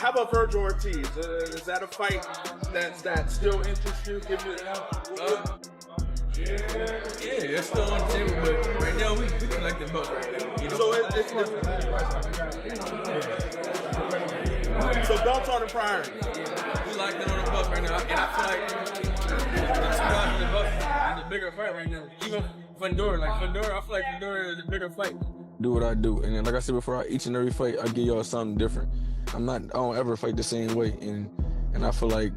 How about Virgil Ortiz? Is that a fight that still interests you? Yeah, it's still on the table, but right now we collecting belts right now. You know? So it's so belts are the priority. We locked in on the belts right now, and I feel like the 2,000 belts is the bigger fight right now. Even Fundora, I feel like Fundora is the bigger fight. Do what I do, and then, like I said before, each and every fight I give y'all something different. I don't ever fight the same way, and I feel like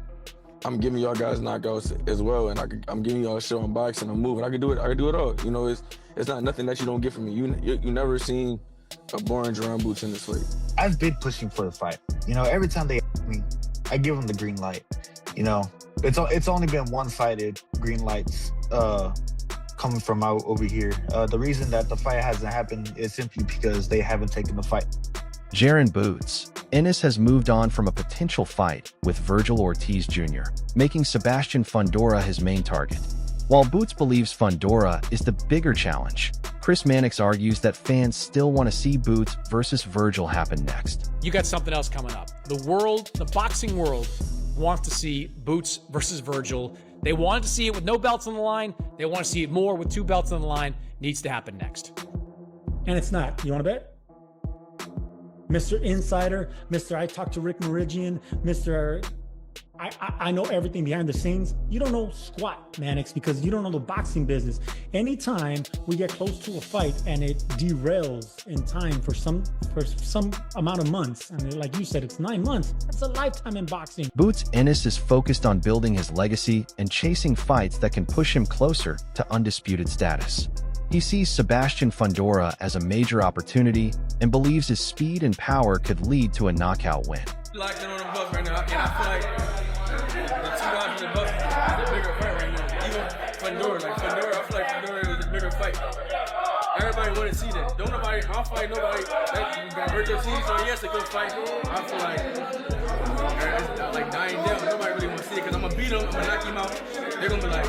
I'm giving y'all guys knockouts as well, and I'm giving y'all a show on boxing, I'm moving. I can do it all. You know, it's not nothing that you don't get from me. You never seen a boring Jaron Boots in this fight. I've been pushing for the fight. You know, every time they ask me, I give them the green light. You know, it's only been one-sided green lights coming from out over here. The reason that the fight hasn't happened is simply because they haven't taken the fight. Jaron Boots Ennis has moved on from a potential fight with Virgil Ortiz Jr., making Sebastian Fundora his main target. While Boots believes Fundora is the bigger challenge, Chris Mannix argues that fans still want to see Boots versus Virgil happen next. You got something else coming up. The boxing world wants to see Boots versus Virgil. They wanted to see it with no belts on the line. They want to see it more with 2 belts on the line. Needs to happen next. And it's not. You want to bet? Mr. Insider, Mr. I talked to Rick Meridian, Mr. I know everything behind the scenes. You don't know squat, Mannix, because you don't know the boxing business. Anytime we get close to a fight and it derails in time for some amount of months, and like you said, it's 9 months. That's a lifetime in boxing. Boots Ennis is focused on building his legacy and chasing fights that can push him closer to undisputed status. He sees Sebastian Fundora as a major opportunity and believes his speed and power could lead to a knockout win. Locked in on the belts right now, and I feel like the 2,000 belts is the bigger fight right now. Even Fundora, I feel like Fundora is the bigger fight. Everybody want to see that. I don't fight nobody. You got Virgil Ortiz, so yes, a good fight. I feel like it's dying down. Nobody really want to see it because I'm gonna beat him. I'm gonna knock him out. They're gonna be like,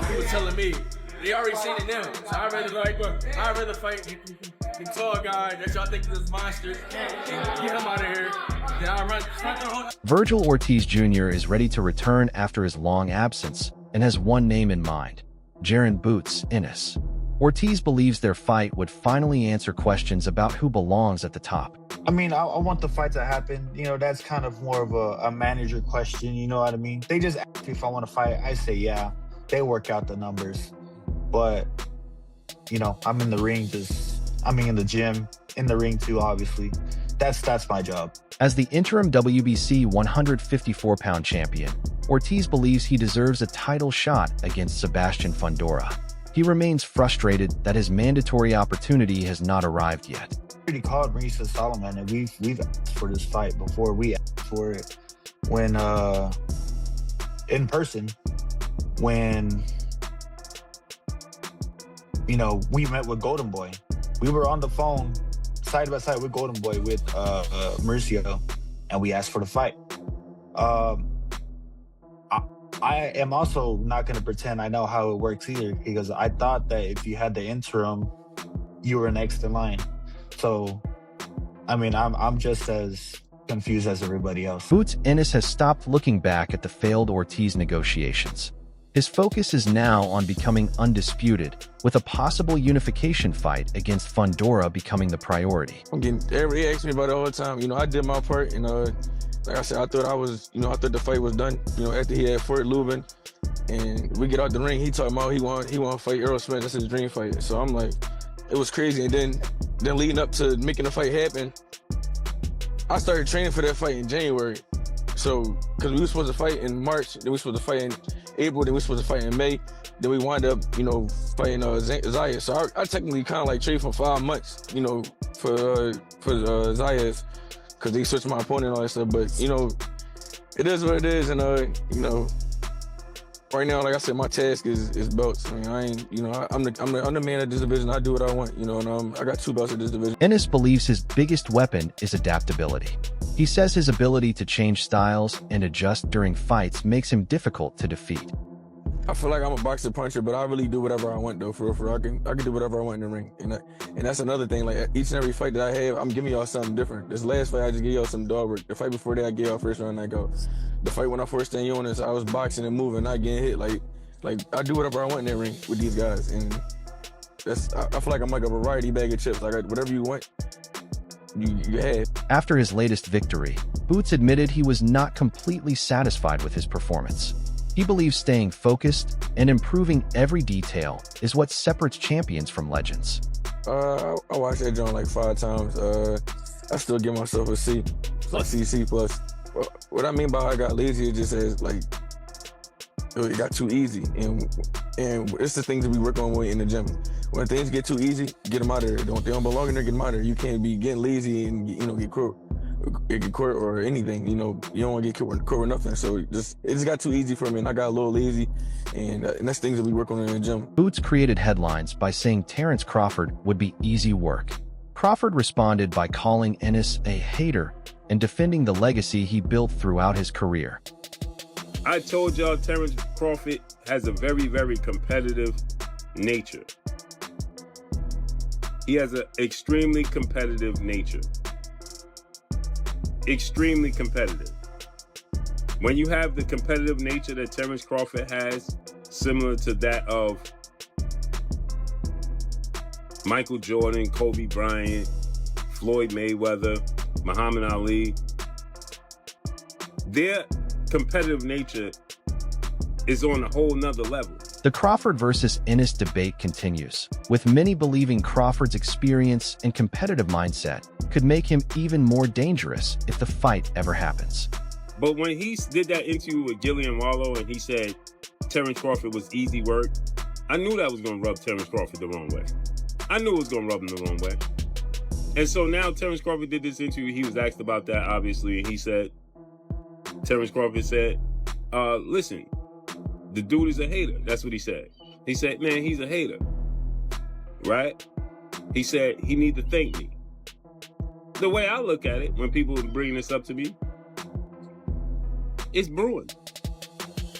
people telling me. They already seen it now. So I'd rather fight the tall guy that y'all think is this monster and get him out of here. Then I run the whole. Virgil Ortiz Jr. is ready to return after his long absence and has one name in mind: Jaron Boots Ennis. Ortiz believes their fight would finally answer questions about who belongs at the top. I mean, I want the fight to happen. You know, that's kind of more of a manager question. You know what I mean? They just ask me if I want to fight. I say yeah. They work out the numbers. But, you know, I'm in the ring, in the gym, in the ring too, obviously. That's my job. As the interim WBC 154-pound champion, Ortiz believes he deserves a title shot against Sebastian Fundora. He remains frustrated that his mandatory opportunity has not arrived yet. He called Marisa Solomon, and we've asked for this fight before. We asked for it when, in person, when... You know, we met with Golden Boy. We were on the phone side by side with Golden Boy with Mauricio, and we asked for the fight. I am also not going to pretend I know how it works either, because I thought that if you had the interim, you were next in line. So, I mean, I'm just as confused as everybody else. Boots Ennis has stopped looking back at the failed Ortiz negotiations. His focus is now on becoming undisputed, with a possible unification fight against Fundora becoming the priority. Everybody asks me about it all the time. You know, I did my part, and like I said, I thought the fight was done. You know, after he had Fort Lubin, and we get out the ring, he talking about he want to fight Earl Smith. That's his dream fight. So I'm like, it was crazy. And then leading up to making the fight happen, I started training for that fight in January. So, because we were supposed to fight in March, then we were supposed to fight in April, then we were supposed to fight in May, then we wound up, you know, fighting Zayas. So I technically kind of like trained for 5 months, you know, for Zayas, because they switched my opponent and all that stuff. But, you know, it is what it is, and, you know, right now, like I said, my task is belts. I mean, I ain't, you know, I'm the man of this division. I do what I want, you know, and I got 2 belts in this division. Ennis believes his biggest weapon is adaptability. He says his ability to change styles and adjust during fights makes him difficult to defeat. I feel like I'm a boxer puncher, but I really do whatever I want though. For real. I can do whatever I want in the ring, and that's another thing. Like each and every fight that I have, I'm giving y'all something different. This last fight, I just gave y'all some dog work. The fight before that, I gave y'all first round knockout. The fight when I first stand on this, I was boxing and moving, not getting hit. Like I do whatever I want in that ring with these guys, and I feel like I'm like a variety bag of chips. Like whatever you want, you have. After his latest victory, Boots admitted he was not completely satisfied with his performance. He believes staying focused and improving every detail is what separates champions from legends. I watched that joint like 5 times. I still give myself a C, like C+. What I mean by I got lazy is just as like it got too easy, and it's the things that we work on in the gym. When things get too easy, get them out of there. They don't belong in there, get them out of there. You can't be getting lazy and get caught or anything. You don't want to get caught with nothing. So it just got too easy for me, and I got a little lazy, and that's things that we work on in the gym. Boots created headlines by saying Terrence Crawford would be easy work. Crawford responded by calling Ennis a hater and defending the legacy he built throughout his career. I told y'all Terrence Crawford has a very, very competitive nature. He has an extremely competitive nature. Extremely competitive. When you have the competitive nature that Terrence Crawford has, similar to that of Michael Jordan, Kobe Bryant, Floyd Mayweather, Muhammad Ali, their competitive nature is on a whole nother level. The Crawford versus Ennis debate continues, with many believing Crawford's experience and competitive mindset could make him even more dangerous if the fight ever happens. But when he did that interview with Gillian Wallow and he said Terrence Crawford was easy work, I knew that was going to rub Terrence Crawford the wrong way. I knew it was going to rub him the wrong way. And so now Terrence Crawford did this interview. He was asked about that, obviously, and he said, Terrence Crawford said, listen, the dude is a hater. That's what he said. He said, man, he's a hater, right? He said, he need to thank me. The way I look at it, when people bring this up to me, it's brewing.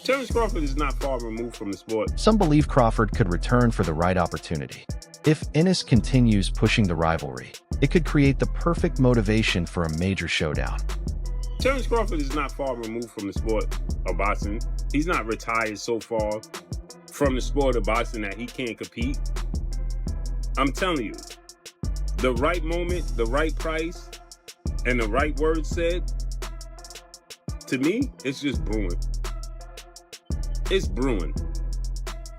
Terrence Crawford is not far removed from the sport. Some believe Crawford could return for the right opportunity. If Ennis continues pushing the rivalry, it could create the perfect motivation for a major showdown. Terrence Crawford is not far removed from the sport of boxing. He's not retired so far from the sport of boxing that he can't compete. I'm telling you, the right moment, the right price, and the right words said, to me, it's just brewing. It's brewing.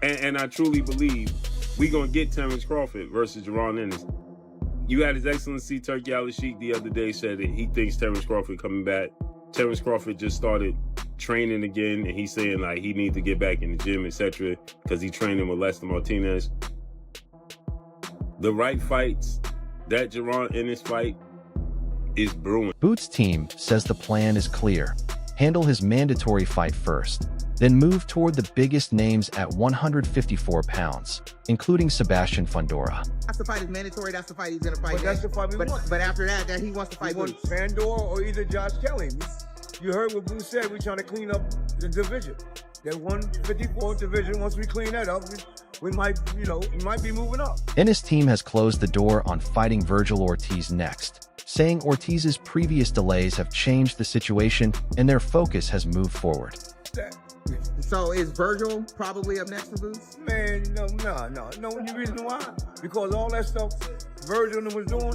And I truly believe we're going to get Terrence Crawford versus JaronEnnis. You had His Excellency Turki Al-Sheikh the other day said that he thinks Terrence Crawford coming back. Terrence Crawford just started training again, and he's saying like he needs to get back in the gym, etc., because he's training with Lester Martinez. The right fights, that JaronEnnis fight is brewing. Boots' team says the plan is clear. Handle his mandatory fight first, then move toward the biggest names at 154 pounds, including Sebastian Fundora. That's the fight is mandatory. That's the fight he's gonna fight. But that's the fight we want. But after that he wants to fight We want Boots. Fundora or either Josh Kelly. You heard what Boots said. We're trying to clean up the division. That 154 division. Once we clean that up, we might, we might be moving up. Ennis' team has closed the door on fighting Virgil Ortiz next, saying Ortiz's previous delays have changed the situation and their focus has moved forward. So is Virgil probably up next to Boots? Man, no. The reason why? Because all that stuff Virgil was doing,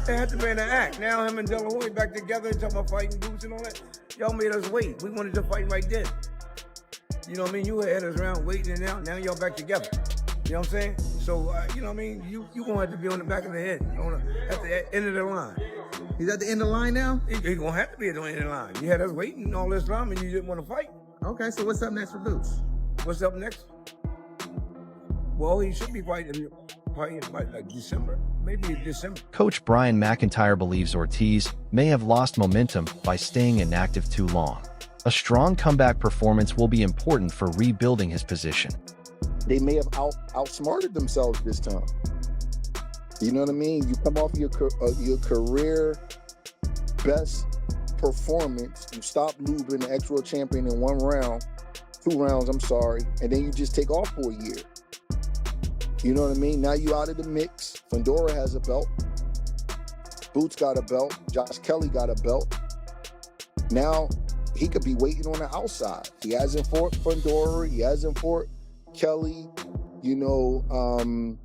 it had to be an act. Now him and De La Hoya back together, talking about fighting Boots and all that. Y'all made us wait. We wanted to fight right then. You know what I mean? You had us around waiting, and now y'all back together. You know what I'm saying? So, you know what I mean? You gonna have to be on the back of the head, at the end of the line. He's at the end of the line now? He's gonna have to be at the end of the line. You had us waiting all this time, and you didn't want to fight. Okay, so what's up next for Boots? What's up next? Well, he should be fighting like December, maybe December. Coach Brian McIntyre believes Ortiz may have lost momentum by staying inactive too long. A strong comeback performance will be important for rebuilding his position. They may have outsmarted themselves this time. You know what I mean? You come off your career best performance, you stop losing the ex-world champion in one round, 2 rounds, I'm sorry, and then you just take off for a year. You know what I mean? Now you out of the mix. Fundora has a belt. Boots got a belt. Josh Kelly got a belt. Now he could be waiting on the outside. He hasn't fought Fundora. He hasn't fought Kelly. You know,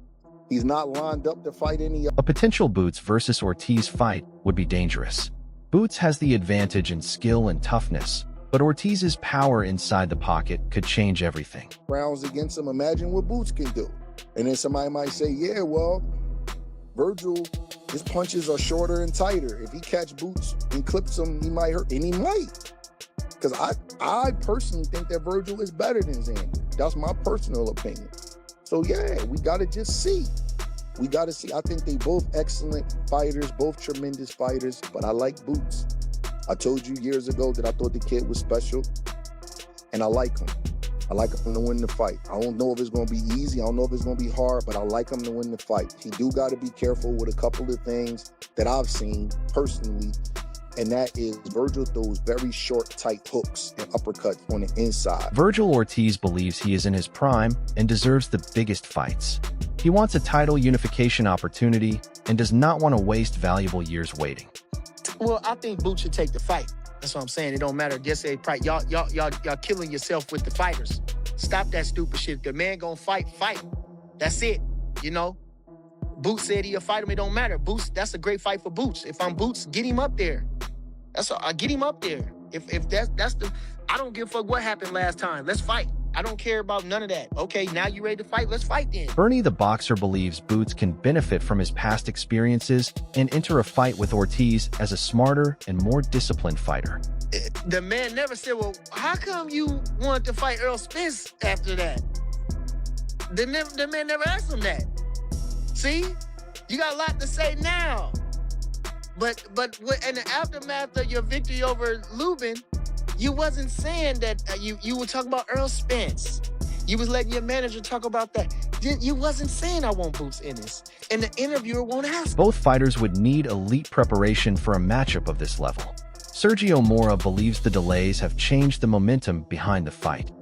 he's not lined up to fight any. A potential Boots versus Ortiz fight would be dangerous. Boots has the advantage in skill and toughness, but Ortiz's power inside the pocket could change everything. Rounds against him, imagine what Boots can do. And then somebody might say, yeah, well, Virgil, his punches are shorter and tighter. If he catch Boots and clips him, he might hurt, and he might. Because I personally think that Virgil is better than Xander. That's my personal opinion. So yeah, we got to just see. We got to see. I think they both excellent fighters, both tremendous fighters, but I like Boots. I told you years ago that I thought the kid was special, and I like him. I like him to win the fight. I don't know if it's going to be easy. I don't know if it's going to be hard, but I like him to win the fight. He do got to be careful with a couple of things that I've seen personally, and that is Virgil throws very short, tight hooks and uppercuts on the inside. Virgil Ortiz believes he is in his prime and deserves the biggest fights. He wants a title unification opportunity and does not want to waste valuable years waiting. Well, I think Boots should take the fight. That's what I'm saying. It don't matter. Just say, y'all killing yourself with the fighters. Stop that stupid shit. The man gonna fight. That's it. You know. Boots said he'll fight him. It don't matter. Boots. That's a great fight for Boots. If I'm Boots, get him up there. That's all. I get him up there. If that's the. I don't give a fuck what happened last time. Let's fight. I don't care about none of that. Okay, now you ready to fight? Let's fight then. Bernie the boxer believes Boots can benefit from his past experiences and enter a fight with Ortiz as a smarter and more disciplined fighter. The man never said, well, how come you wanted to fight Earl Spence after that? The man never asked him that. See? You got a lot to say now. But in the aftermath of your victory over Lubin, you wasn't saying that you were talking about Earl Spence. You was letting your manager talk about that. You wasn't saying I want Boots Ennis. And the interviewer won't ask. Both fighters would need elite preparation for a matchup of this level. Sergio Mora believes the delays have changed the momentum behind the fight.